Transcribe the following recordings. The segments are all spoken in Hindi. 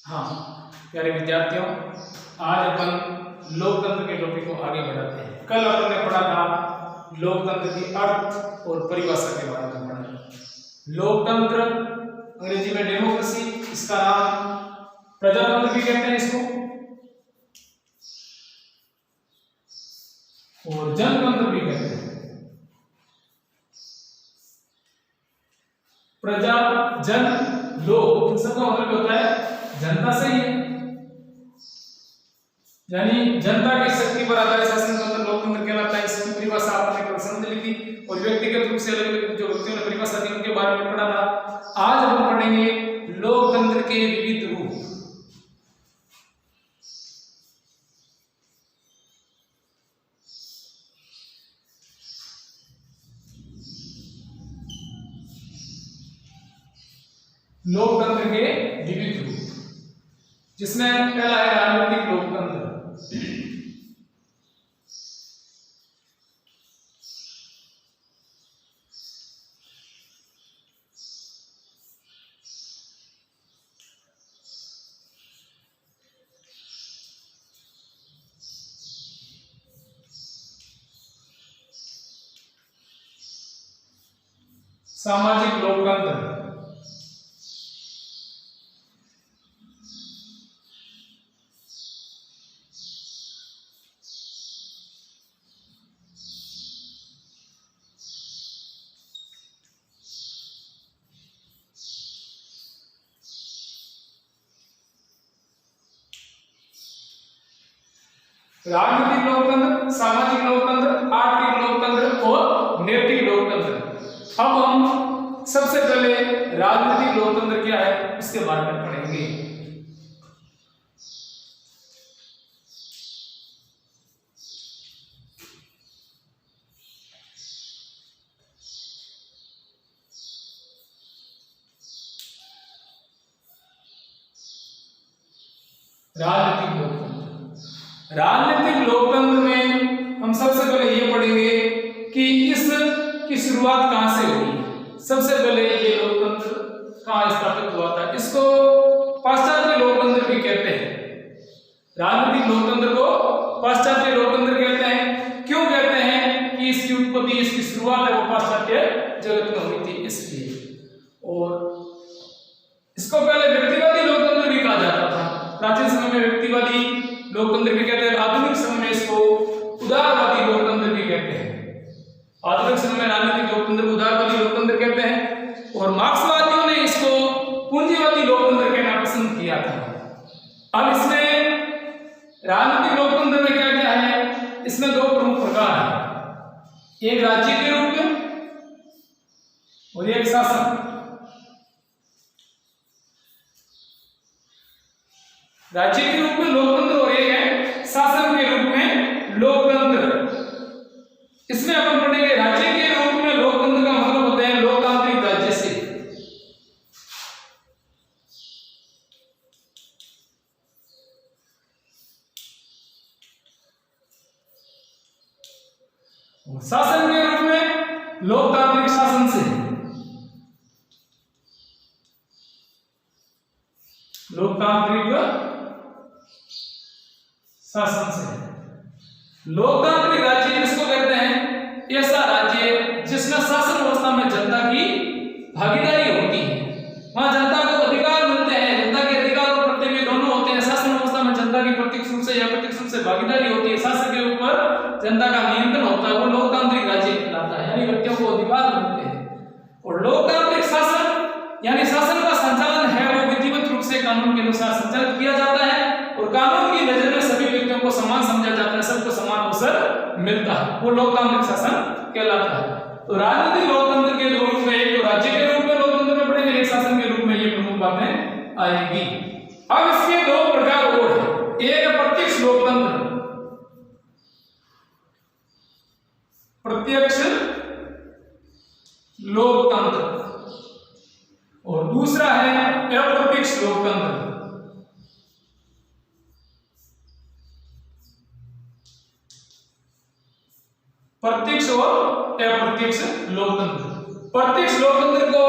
हाँ प्यारे विद्यार्थियों, आज अपन लोकतंत्र के टॉपिक को आगे बढ़ाते हैं। कल अपन ने पढ़ा था लोकतंत्र की अर्थ और परिभाषा के बारे में पढ़ा। लोकतंत्र अंग्रेजी में डेमोक्रेसी, इसका नाम प्रजातंत्र भी कहते हैं इसको, और जनतंत्र भी कहते हैं। प्रजा, जन, लोक, इन सबका मतलब होता है जनता से ही है, यानी जनता की शक्ति पर आधारित शासन तंत्र लोकतंत्र कहलाता है। इसकी परिभाषा आपने कल समझ ली थी और व्यक्तिगत रूप से अलग अलग जो व्यक्तियों ने परिभाषा दी उनके बारे में पढ़ा था। आज हम पढ़ेंगे लोकतंत्र के विविध रूप। लोकतंत्र के विविध रूप, जिसमें पहला है राजनीतिक लोकतंत्र। सामाजिक लोकतंत्र, राजनीतिक लोकतंत्र, सामाजिक लोकतंत्र, आर्थिक लोकतंत्र और नैतिक लोकतंत्र। अब हम सबसे पहले राजनीतिक लोकतंत्र क्या है इसके बारे में पढ़ेंगे। राजनीतिक लोकतंत्र, राजनीतिक लोकतंत्र में हम सबसे पहले ये पढ़ेंगे कि इसकी शुरुआत कहां से हुई। सबसे पहले ये लोकतंत्र कहां स्थापित हुआ था। इसको पाश्चात्य लोकतंत्र भी कहते हैं। राजनीतिक लोकतंत्र को पाश्चात्य लोकतंत्र कहते हैं। क्यों कहते हैं कि इसकी उत्पत्ति, इसकी शुरुआत है वो पाश्चात्य जगत में हुई थी, इसलिए। और इसको पहले व्यक्तिवादी लोकतंत्र भी कहा जाता था। प्राचीन समय में व्यक्तिवादी लोकतंत्र भी कहते हैं। आधुनिक समय में इसको उदारवादी लोकतंत्र भी कहते हैं। आधुनिक समय में राजनीतिक लोकतंत्र को उदारवादी लोकतंत्र कहते हैं और मार्क्सवादियों ने इसको पूंजीवादी लोकतंत्र कहना पसंद किया था। अब इसमें राजनीतिक लोकतंत्र में क्या क्या है, इसमें दो प्रमुख प्रकार है, एक राज्य के रूप में और एक शासन। राज्य के रूप में लोकतंत्र और एक है शासन के रूप में लोकतंत्र। इसमें अपन पढ़ेंगे राज्य के रूप में लोकतंत्र का मतलब होता है लोकतांत्रिक राज्य से। और शासन के रूप में लोकतांत्रिक शासन से। लोकतांत्रिक शासन से। लोकतांत्रिक राज्य किसको कहते हैं, ऐसा राज्य जिसमें शासन व्यवस्था में जनता की भागीदारी होती है, वहां जनता को अधिकार मिलते हैं, जनता के अधिकार और कर्तव्य दोनों होते हैं। शासन व्यवस्था में जनता की प्रत्यक्ष रूप से या अप्रत्यक्ष रूप से भागीदारी होती है, शासन के ऊपर जनता का नियंत्रण होता है, वो लोकतांत्रिक राज्य कहलाता है, यानी व्यक्तियों को अधिकार मिलते हैं। और लोकतांत्रिक शासन यानी शासन का संचालन है वो विधिवत रूप से कानून के अनुसार संचालित किया जाता है और कानून की नजर में सभी व्यक्तियों को समान समझा जाता है, सबको समान अवसर मिलता है, वो लोकतांत्रिक शासन कहलाता है। तो राजनीतिक लोकतंत्र के दो रूप में, एक तो राज्य के रूप में लोकतंत्र में पढ़ेंगे, एक शासन के रूप में, ये प्रमुख बातें आएंगी। अब इसके दो प्रकार और है, एक प्रत्यक्ष लोकतंत्र, प्रत्यक्ष लोकतंत्र, और दूसरा है अप्रत्यक्ष लोकतंत्र। प्रत्यक्ष और अप्रत्यक्ष लोकतंत्र। प्रत्यक्ष लोकतंत्र को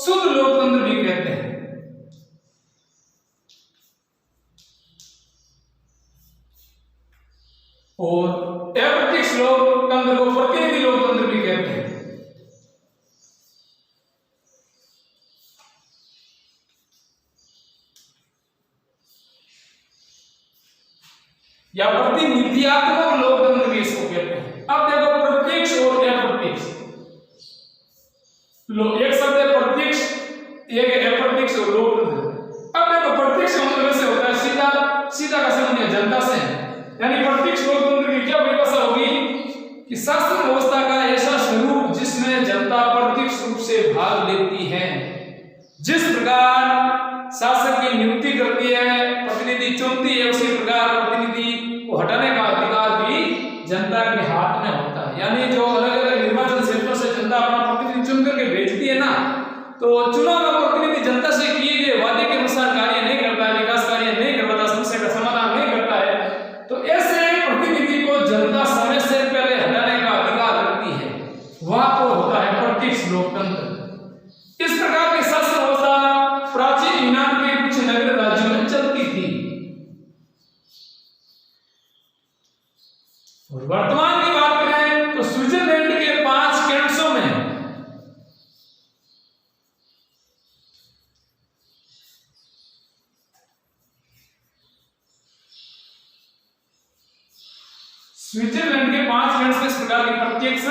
शुद्ध लोकतंत्र भी कहते हैं। और अप्रत्यक्ष लोकतंत्र को प्रतिनिधि लोकतंत्र भी कहते हैं। या प्रतिनिधियात्मक लोकतंत्र भी इसको कहते हैं। अब देखो प्रत्यक्ष और अप्रत्यक्ष, एक शब्द है प्रत्यक्ष, एक है अप्रत्यक्ष और लोकतंत्र। अब देखो प्रत्यक्ष मतलब से होता है सीधा सीधा का संबंध जनता से है, यानी प्रत्यक्ष लोकतंत्र की क्या परिभाषा होगी कि शासन व्यवस्था का ऐसा स्वरूप जिसमें जनता प्रत्यक्ष रूप से भाग लेती है। जिस प्रकार शासक की नियुक्ति करती है, प्रतिनिधि चुनती है, उसी प्रकार प्रतिनिधि को हटाने का अधिकार भी जनता के हाथ में होता है। यानी जो अलग अलग निर्वाचन क्षेत्रों से जनता अपना प्रतिनिधि चुन करके भेजती है ना, तो चुना हुआ प्रतिनिधि जनता से किए गए वादे के अनुसार कार्य नहीं करता है, विकास कार्य नहीं करता, समस्या का समाधान नहीं करता है, तो ऐसे प्रतिनिधि को जनता समय से पहले हटाने का अधिकार रखती है। वह तो होता है प्रत्यक्ष लोकतंत्र। इस प्रकार की शासन व्यवस्था प्राचीन यूनान के कुछ नगर राज्यों में चलती थी और वर्तमान की बात करें तो स्विट्जरलैंड के 5 कैंटों में इस प्रकार की प्रत्यक्ष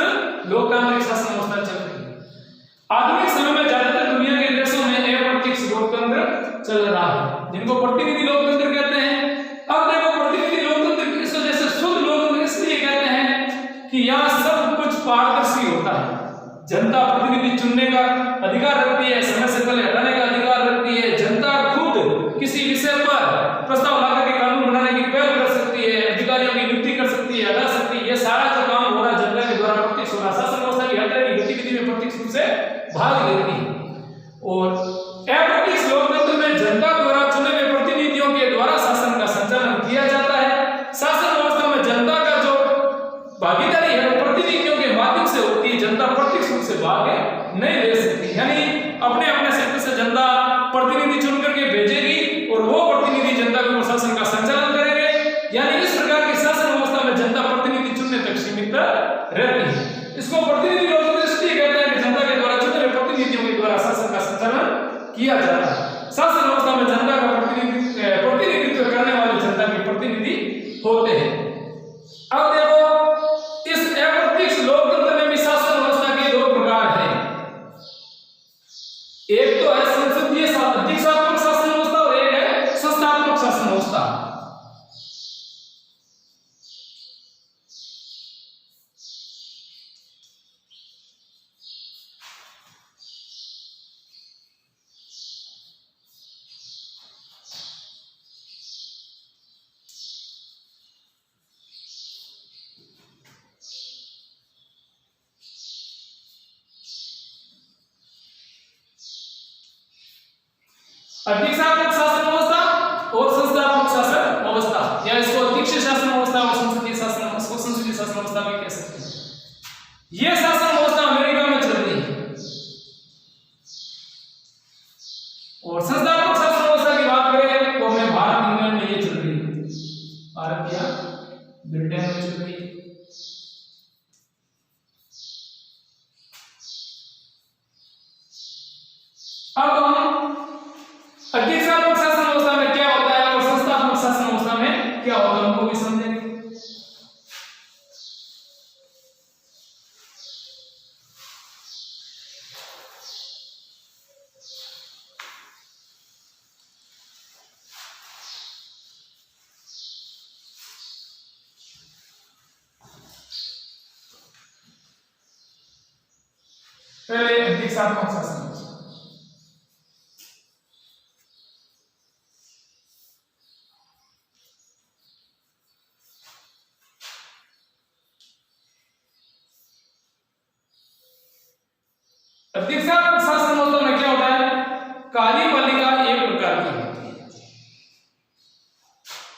लोकतांत्रिक शासन व्यवस्था चल रही है। आधुनिक समय में ज्यादातर दुनिया के देशों में अप्रत्यक्ष लोकतंत्र चल रहा है, जिनको प्रतिनिधि लोकतंत्र कहते हैं। अब देखो प्रतिनिधि लोकतंत्र इस वजह से शुद्ध लोकतंत्र इसलिए कहते हैं कि यहाँ सब कुछ पारदर्शी होता है। जनता प्रतिनिधि चुनने का अधिकार रखती है, समय से पहले हटाने का अधिकार रखती है, जनता खुद किसी विषय पर प्रस्ताव लाकर के कानून बनाने की पहल कर सकती है, अधिकारियों की नियुक्ति कर सकती है, हटा सकती है। ये सारा जो काम हो रहा है जनता के द्वारा प्रत्यक्ष हो रहा है। शासन व्यवस्था की हर तरह की गतिविधि में प्रत्यक्ष रूप से भाग लेती है। और अप्रत्यक्ष लोकतंत्र में जनता द्वारा चुने गए प्रतिनिधियों के द्वारा शासन का संचालन किया जाता है। शासन व्यवस्था में जनता का जो भागीदारी है वो प्रतिनिधियों के माध्यम से होती है, जनता प्रत्यक्ष रूप से भाग नहीं ले सकती। यानी अपने अपने क्षेत्र से जनता प्रतिनिधि चुन करके भेजेगी और वो प्रतिनिधि जनता के शासन का संचालन करेंगे। यानी इस प्रकार की शासन व्यवस्था में जनता प्रतिनिधि चुनने तक सीमित रहती है। इसको प्रतिनिधि लोकतंत्र इसलिए कहते हैं कि जनता के द्वारा चुने गए प्रतिनिधियों के द्वारा शासन का संचालन किया जाता है। शासन व्यवस्था में जनता का प्रतिनिधित्व करने वाले जनता के प्रतिनिधि होते हैं। अब देखो इस अप्रत्यक्ष लोकतंत्र में भी शासन व्यवस्था के 2 प्रकार हैं। एक तो है संसदीय अधिकारात्मक शासन व्यवस्था और एक है संस्थात्मक शासन व्यवस्था। अधिकारात्मक शासन व्यवस्था और संस्थात्मक शासन व्यवस्था, या इसको अध्यक्ष शासन व्यवस्था और संसदीय शासन व्यवस्था भी कह सकते हैं। यह शासन व्यवस्था अमेरिका में चल रही है। और संस्थात्मक शासन व्यवस्था की बात करें तो हमें भारत इंग्लैंड में ये चल रही है, भारत या ब्रिटेन में चल रही है। अब हम अधिकारात्मक शासन व्यवस्था में क्या होता है और संस्थात्मक शासन व्यवस्था में क्या होता है उनको भी समझेंगे। पहले अधिकारात्मक शासन व्यवस्था। अधिकारात्मक शासन व्यवस्था में क्या होता है, कार्यपालिका एक प्रकार की होती है,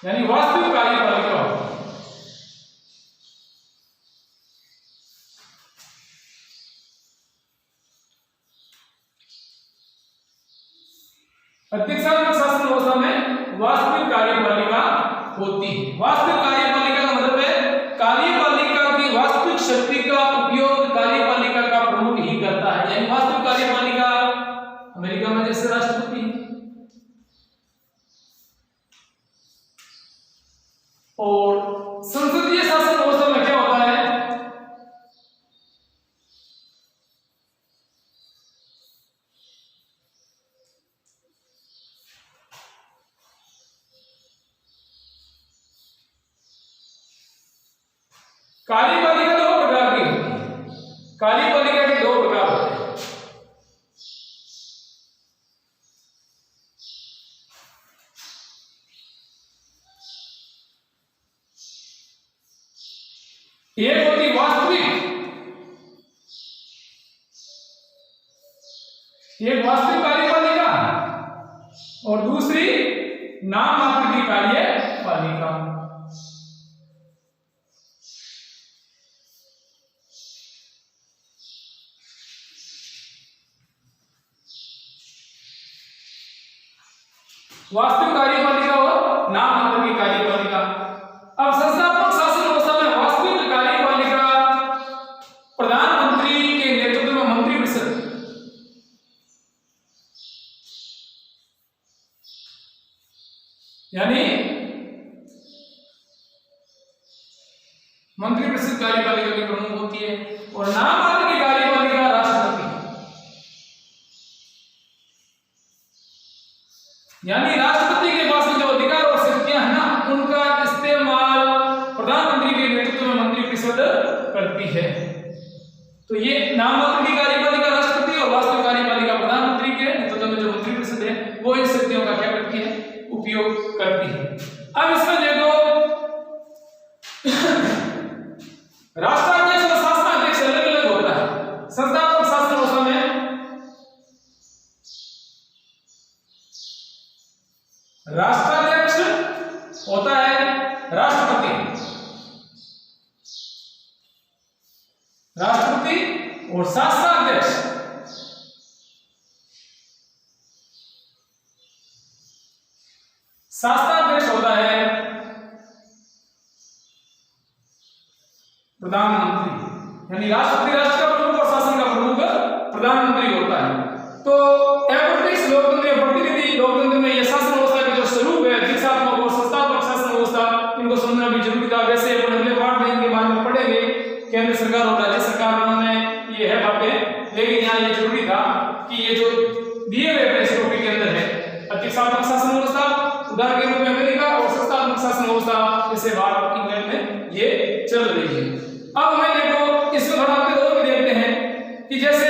यानी वास्तविक कार्यपालिका होती है। अधिकारात्मक शासन व्यवस्था में वास्तविक कार्यपालिका होती है। वास्तविक कार्यपालिका का मतलब है शक्ति का उपयोग कार्यपालिका का प्रमुख ही करता है, यानी वास्तविक कार्यपालिका अमेरिका में जैसे राष्ट्रपति और संसदीय शासन व्यवस्था में क्या होता है? कार्यपालिका दो प्रकार की होती है। कार्यपालिका के दो प्रकार होते हैं। एक होती वास्तविक, एक वास्तविक कार्यपालिका और दूसरी नाम मात्र की कार्यपालिका। वास्तविक कार्यपालिका और नाम मात्र की कार्यपालिका। अब संस्थात्मक शासन व्यवस्था में वास्तविक कार्यपालिका प्रधानमंत्री के नेतृत्व में मंत्रिपरिषद, यानी मंत्रिपरिषद कार्यपालिका की प्रमुख होती है और नाम मात्र की कार्यपालिका राष्ट्रपति, यानी राष्ट्रपति के पास जो अधिकार और शक्तियां हैं ना, उनका इस्तेमाल प्रधानमंत्री के नेतृत्व में मंत्रिपरिषद करती है। तो ये नाम मात्र की कार्यपालिका राष्ट्रपति और वास्तविक कार्यपालिका प्रधानमंत्री के नेतृत्व में जो मंत्रिपरिषद है वो इन शक्तियों का क्या करती है? उपयोग करती है। अब इसमें देखो राष्ट्राध्यक्ष और शासनाध्यक्ष अलग अलग होता है। संस्थात्मक शासन व्यवस्था में राष्ट्राध्यक्ष होता है राष्ट्रपति, राष्ट्रपति और शासनाध्यक्ष शासनाध्यक्ष होता है प्रधानमंत्री, यानी राष्ट्रपति राष्ट्र का प्रमुख और शासन का प्रमुख प्रधानमंत्री होता है। तो एपॉलिटिक्स लोकतंत्र या प्रतिनिधि लोकतंत्र में यह शासन व्यवस्था का जो स्वरूप है, दीक्षात्मक और संस्थात्मक शासन व्यवस्था, इनको समझना भी जरूरी था। वैसे अपन अगले पार्ट में इनके बारे में पढ़ेंगे, केंद्र सरकार और राज्य सरकार में ये है बातें, लेकिन यहाँ ये जरूरी था कि ये जो दिए हुए इस टॉपिक के अंदर है, दीक्षात्मक शासन व्यवस्था उदाहरण के रूप में अमेरिका और संस्थात्मक शासन व्यवस्था जैसे भारत इंग्लैंड में ये चल रही है। अब हमें देखो इसमें थोड़ा और भी देखते हैं कि जैसे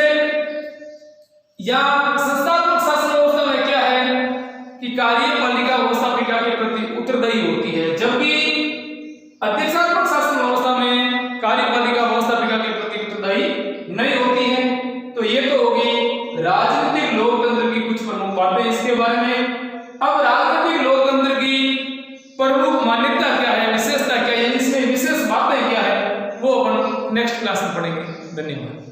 या संस्थात्मक शासन व्यवस्था में क्या है कि कार्यपालिका व्यवस्थापिका के प्रति उत्तरदायी होती है, जबकि अध्यक्षात्मक शासन व्यवस्था में कार्यपालिका व्यवस्थापिका के प्रति उत्तरदायी नहीं होती है। तो ये तो होगी राजनीतिक लोकतंत्र की कुछ प्रमुख बातें इसके बारे में। अब राजनीतिक लोकतंत्र की प्रमुख मान्यता क्या है, विशेषता क्या है, इसमें विशेष बातें क्या है, वो अपन नेक्स्ट क्लास में पढ़ेंगे। धन्यवाद।